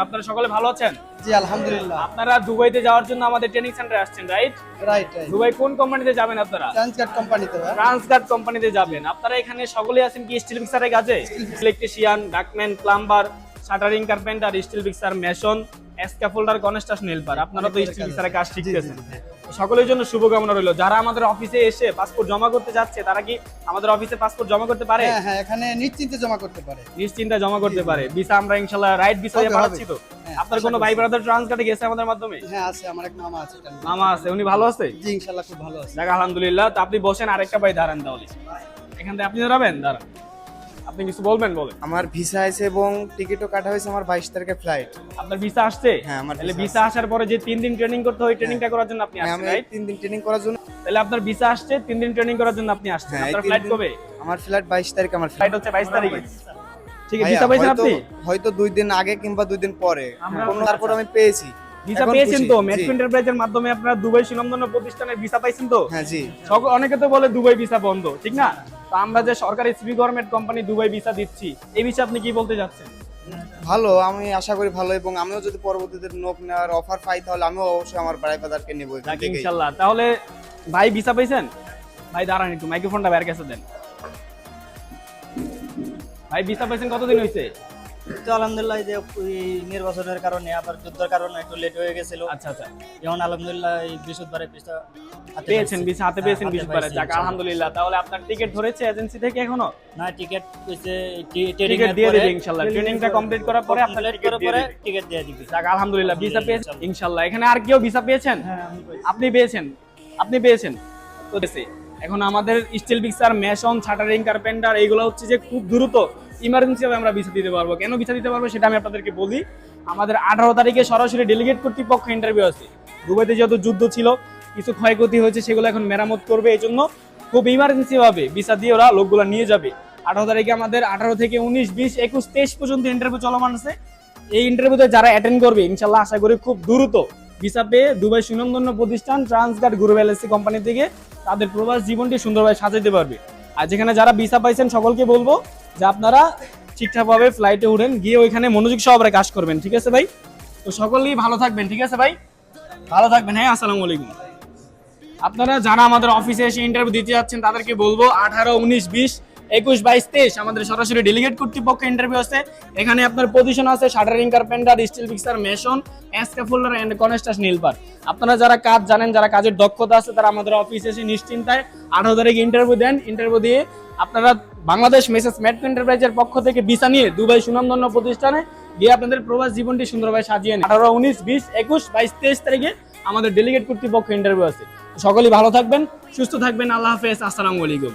আপনারা সকলে ভালো আছেন? জি আলহামদুলিল্লাহ। আপনারা দুবাইতে যাওয়ার জন্য আমাদের ট্রেনিং সেন্টারে আসছেন, রাইট? রাইট। দুবাই কোন কোম্পানিতে যাবেন আপনারা? ট্রান্সগার্ড কোম্পানিতে। ট্রান্সগার্ড কোম্পানিতে যাবেন। আপনারা এখানে সকলেই আছেন কি স্টিল ফিক্সারের কাজে? Electrician, ductman, plumber, shuttering carpenter, steel fixer, mason, scaffolder, construction helper. আপনারা তো স্টিল ফিক্সারের কাজ শিখতেছেন। সকলের জন্য শুভকামনা রইল। যারা আমাদের অফিসে এসে পাসপোর্ট জমা করতে যাচ্ছে তারা কি আমাদের অফিসে পাসপোর্ট জমা করতে পারে? হ্যাঁ হ্যাঁ, এখানে নিশ্চিন্তে জমা করতে পারে। নিশ্চিন্তে জমা করতে পারে। ভিসা আমরা ইনশাআল্লাহ রাইট ভিসায় পাচ্ছি তো। আপনার কোনো ভাই ব্রাদার ট্রান্সগার্ডে গেছে আমাদের মাধ্যমে? হ্যাঁ আছে, আমার এক মামা আছে। মামা আছে, উনি ভালো আছে? জি ইনশাআল্লাহ খুব ভালো আছে। যাক আলহামদুলিল্লাহ। তো আপনি বসেন, আরেকটা ভাই দাঁড়ান তাহলে। এখান থেকে আপনি দাঁড়াবেন, দাঁড়ান। আপনি কিছু বলবেন? বলেন। আমার ভিসা আছে এবং টিকিটও কাটা হয়েছে, আমার 22 তারিখে ফ্লাইট। আপনার ভিসা আসছে? হ্যাঁ আমার তাহলে ভিসা আসার পরে যে 3 দিন ট্রেনিং করতে হয়, ট্রেনিংটা করার জন্য আপনি আসছেন, আমি রাইট? 3 দিন ট্রেনিং করার জন্য। তাহলে আপনার ভিসা আসছে, 3 দিন ট্রেনিং করার জন্য আপনি আসছেন। হ্যাঁ, আপনার এই ফ্লাইট 3 দিন কবে? আমার ফ্লাইট 22 তারিখে। আমার ফ্লাইট হচ্ছে 22 তারিখে। ঠিক আছে, ভাইয়া, ভিসা পাইছেন আপনি? হয়তো 2 দিন আগে কিংবা 2 দিন পরে তারপর আমি পেয়েছি। ভিসা এখন পেয়েছেন খুশি, তো? জি। মেট্রো এন্টারপ্রাইজের মাধ্যমে আপনারা দুবাই সুনামধন্য প্রতিষ্ঠানের ভিসা পাইছেন তো? হ্যাঁ জি। অনেকে তো বলে দুবাই ভিসা বন্ধ, ঠিক না? তো আমরা যে সরকারি CV government company Dubai visa দিচ্ছি, এই বিষয়ে আপনি কি বলতে যাচ্ছেন? ভালো, আমি আশা করি ভালো, এবং আমিও যদি পরবর্তীতে নোক নেওয়ার অফার পাই তাহলে আমিও অবশ্যই আমার ভাই ব্রাদারকে নেব এখান যাক থেকে। ইনশাআল্লাহ। তাহলে ভাই ভিসা পাইছেন? ভাই দাঁড়ান একটু, মাইক্রোফোনটা বাইরে কাছে দেন। ভাই ভিসা পাইছেন কতদিন হইছে? তো আলহামদুলিল্লাহ, এই যে নির্বাচনের কারণে আবার যুদ্ধের কারণে একটু লেট হয়ে গেছিল। আচ্ছা আচ্ছা, যেমন আলহামদুলিল্লাহ এই বৃহস্পতিবারে পিসটা পেয়েছেন ভিসা, হাতে পেয়েছেন হাতে বৃহস্পতিবারে। পাইছি, যাক ইনশাআল্লাহ। আলহামদুলিল্লাহ। তাহলে আপনার টিকিট ধরেছে এজেন্সি থেকে এখনো? না, টিকেট হইছে টিকিট দিয়ে দিবে ইনশাআল্লাহ। ট্রেনিংটা কমপ্লিট করার পরে আপনার টিকিট দিয়ে দিবে। টিকেট দিয়ে দিবে। যাক আলহামদুলিল্লাহ, ভিসা পেয়েছেন ইনশাআল্লাহ। এখানে আর কেউ ভিসা পেয়েছেন? হ্যাঁ আমি পাইছি। আপনি পেয়েছেন? আপনি পেয়েছেন তো দেশে। এখন আমাদের still fixer, mason, shuttering carpenter এইগুলো হচ্ছে যে খুব দ্রুত ইমার্জেন্সি ভাবে আমরা ভিসা দিতে পারবো। কেন ভিসা দিতে পারবো সেটা আমি আপনাদেরকে বলি। আমাদের 18 তারিখে সরাসরি ডেলিগেট কর্তৃপক্ষ ইন্টারভিউ আছে। দুবাইতে যেহেতু যুদ্ধ ছিল, কিছু ক্ষয়ক্ষতি হয়েছে, সেগুলো এখন মেরামত করবে। এই জন্য খুব ইমার্জেন্সি ভাবে ভিসা দিয়ে ওরা লোকগুলো নিয়ে যাবে। 18 তারিখে আমাদের 18 থেকে 19, 20, 21, 23 পর্যন্ত ইন্টারভিউ চলমান আছে। এই ইন্টারভিউতে যারা অ্যাটেন্ড করবে ইনশাল্লাহ আশা করি খুব দ্রুত ভিসা পেয়ে দুবাই সুনামধন্য প্রতিষ্ঠান ট্রান্সগার্ড গ্রুপ এলএলসি কোম্পানি থেকে তাদের প্রবাস জীবনটি সুন্দরভাবে সাজাতে পারবে। আর যেখানে যারা ভিসা পাইছেন সকলকে বলবো যে আপনারা ঠিকঠাকভাবে ফ্লাইটে উঠেন, গিয়ে ওইখানে মনোযোগ সহকারে কাজ করবেন, ঠিক আছে ভাই? তো সকলেই ভালো থাকবেন, ঠিক আছে ভাই? ভালো থাকবেন। হ্যাঁ, আসসালামু আলাইকুম। আপনারা যারা আমাদের অফিসে এসে ইন্টারভিউ দিতে যাচ্ছেন তাদেরকে বলবো 18, 19, 20, 21, 22, 23 আমাদের সরাসরি ডেলিগেট কর্তৃপক্ষ ইন্টারভিউ আছে। এখানে আপনার পজিশন আছে shuttering carpenter, steel fixer, mason, scaffolder and construction helper. আপনারা যারা কাজ জানেন, যারা কাজের দক্ষতা আছে, তারা আমাদের অফিসে এসে নিশ্চিন্তায় 18 তারিখে ইন্টারভিউ দেন। ইন্টারভিউ দিয়ে আপনারা বাংলাদেশ মেসেজ মেট্রো এন্টারপ্রাইজের পক্ষ থেকে ভিসা নিয়ে দুবাই সুনামধন্য প্রতিষ্ঠানে গিয়ে আপনাদের প্রবাস জীবনটি সুন্দরভাবে সাজিয়ে নেন। 18, 19, 20, 21, 22, 23 তারিখে আমাদের ডেলিগেট কর্তৃপক্ষ ইন্টারভিউ আছে। সকলেই ভালো থাকবেন, সুস্থ থাকবেন। আল্লাহ হাফেজ, আসসালামু আলাইকুম।